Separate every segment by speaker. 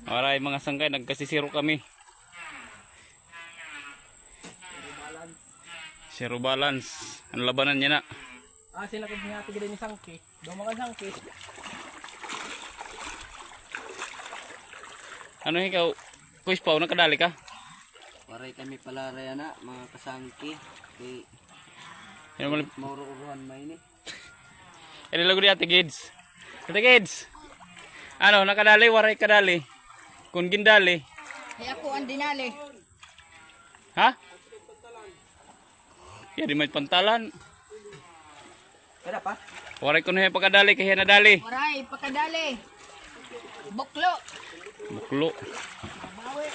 Speaker 1: Alright mga sanggay, nagkasisiro kami. Zero balance. Ang labanan niya na.
Speaker 2: Sila kung hihati ka din ni Sangki. Dumakan Sangki.
Speaker 1: Ano ikaw? Kuis pa, nakadali ka?
Speaker 3: Waray kami pala raya na, mga kasangki. Kay maururuhan may ni.
Speaker 1: Ini lagu di Ate Kids. Ate Kids. Ano, nakadali, waray kadali. Kung gindali.
Speaker 4: Ay ako ang dinali.
Speaker 1: Ha? Ya di may pantalan.
Speaker 2: Kada pa?
Speaker 1: Waray ko na yung pagkadali, kaya nadali.
Speaker 4: Waray, pakadali. Buklo.
Speaker 1: Buklo.
Speaker 4: Bawi.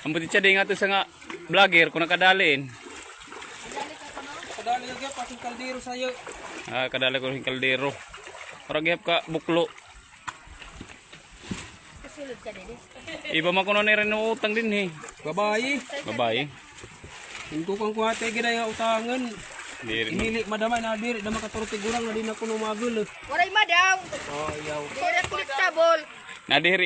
Speaker 1: Ang buti siya din nga ito sa nga vlogger kung nakadaliin.
Speaker 2: Kadali ka pasing kaldero sa'yo.
Speaker 1: Kadali ko rin kaldero. Parang gihap ka buklo.
Speaker 4: Kasulod ka din.
Speaker 1: Iba man ko na rin utang din eh.
Speaker 2: Babayi.
Speaker 1: Babae.
Speaker 2: Hinto kang kuhate gina yung utangan.
Speaker 1: Diri.
Speaker 2: Inili madamay na diri. Dama katurti gurang na din ako numagul.
Speaker 4: Waray madaw.
Speaker 2: Oh, iyaw.
Speaker 4: Waray collectible.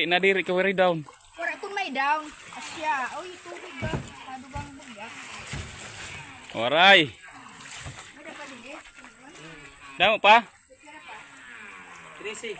Speaker 1: Nadiri ka very down.
Speaker 4: Waray kung may down. Asya. Oy, tubig ba? Kado bang buga?
Speaker 1: Waray.
Speaker 4: Ada pa din eh.
Speaker 1: Damo pa?
Speaker 2: Trisi.